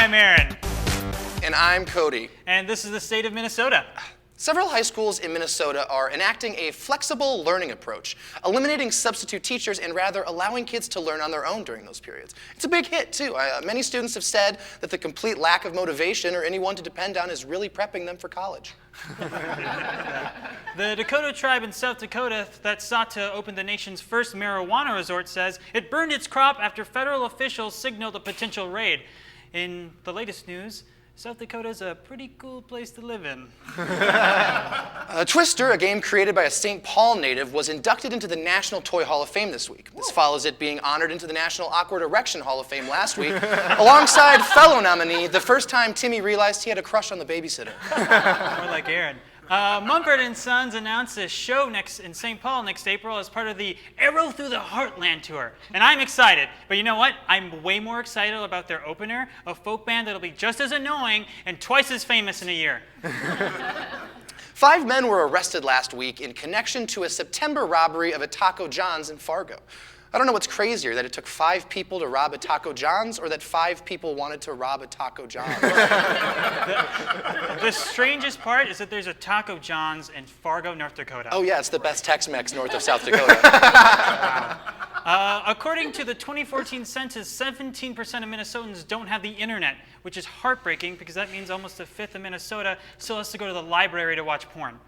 am Aaron. And I'm Cody. And this is the state of Minnesota. Several high schools in Minnesota are enacting a flexible learning approach, eliminating substitute teachers and rather allowing kids to learn on their own during those periods. It's a big hit, too. Many students have said that the complete lack of motivation or anyone to depend on is really prepping them for college. The Dakota tribe in South Dakota that sought to open the nation's first marijuana resort says it burned its crop after federal officials signaled a potential raid. In the latest news, South Dakota is a pretty cool place to live in. Twister, a game created by a St. Paul native, was inducted into the National Toy Hall of Fame this week. This follows it being honored into the National Awkward Erection Hall of Fame last week, alongside fellow nominee, the first time Timmy realized he had a crush on the babysitter. More like Aaron. Mumford & Sons announced a show in St. Paul next April as part of the Arrow Through the Heartland tour. And I'm excited. But you know what? I'm way more excited about their opener, a folk band that'll be just as annoying and twice as famous in a year. 5 men were arrested last week in connection to a September robbery of a Taco John's in Fargo. I don't know what's crazier, that it took 5 people to rob a Taco John's or that 5 people wanted to rob a Taco John's. The strangest part is that there's a Taco John's in Fargo, North Dakota. Oh yeah, it's the best Tex-Mex north of South Dakota. According to the 2014 census, 17% of Minnesotans don't have the internet, which is heartbreaking because that means almost a fifth of Minnesota still has to go to the library to watch porn.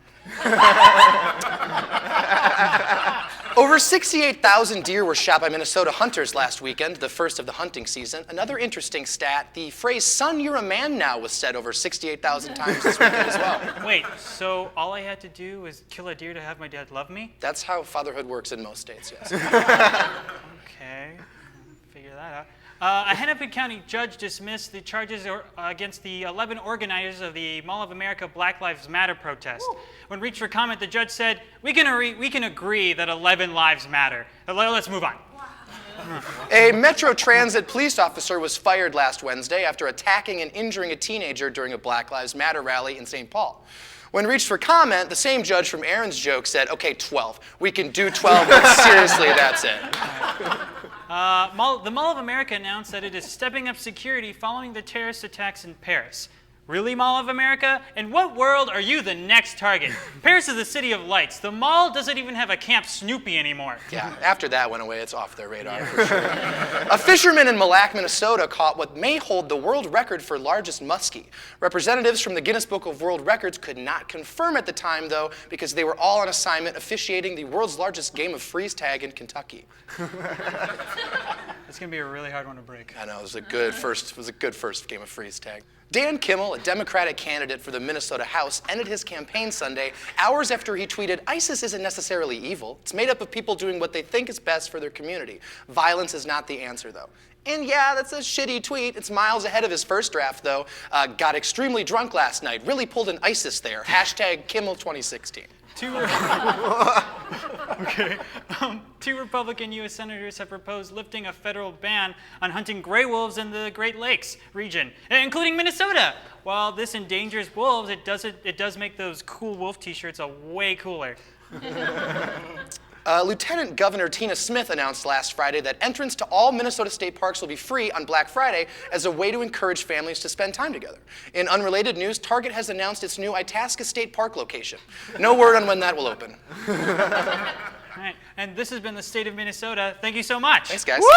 Over 68,000 deer were shot by Minnesota hunters last weekend, the first of the hunting season. Another interesting stat, the phrase, "son, you're a man now," was said over 68,000 times this weekend as well. Wait, so all I had to do was kill a deer to have my dad love me? That's how fatherhood works in most states, yes. Okay, figure that out. A Hennepin County judge dismissed the charges against the 11 organizers of the Mall of America Black Lives Matter protest. Woo. When reached for comment, the judge said, we can agree that 11 lives matter. Let's move on. A Metro Transit police officer was fired last Wednesday after attacking and injuring a teenager during a Black Lives Matter rally in St. Paul. When reached for comment, the same judge from Aaron's joke said, okay, 12. We can do 12, but seriously, that's it. The Mall of America announced that it is stepping up security following the terrorist attacks in Paris. Really, Mall of America? In what world are you the next target? Paris is the city of lights. The mall doesn't even have a Camp Snoopy anymore. Yeah, after that went away, it's off their radar for sure. A fisherman in Mille Lacs, Minnesota caught what may hold the world record for largest muskie. Representatives from the Guinness Book of World Records could not confirm at the time, though, because they were all on assignment officiating the world's largest game of freeze tag in Kentucky. It's going to be a really hard one to break. I know, it was a good first game of freeze tag. Dan Kimmel, a Democratic candidate for the Minnesota House, ended his campaign Sunday hours after he tweeted, ISIS isn't necessarily evil. It's made up of people doing what they think is best for their community. Violence is not the answer, though. And yeah, that's a shitty tweet. It's miles ahead of his first draft, though. Got extremely drunk last night. Really pulled an ISIS there. Hashtag Kimmel 2016. Two Republican U.S. senators have proposed lifting a federal ban on hunting gray wolves in the Great Lakes region, including Minnesota. While this endangers wolves, it does make those cool wolf t-shirts way cooler. Lieutenant Governor Tina Smith announced last Friday that entrance to all Minnesota state parks will be free on Black Friday as a way to encourage families to spend time together. In unrelated news, Target has announced its new Itasca State Park location. No word on when that will open. All right, and this has been the State of Minnesota. Thank you so much. Thanks, guys. Woo!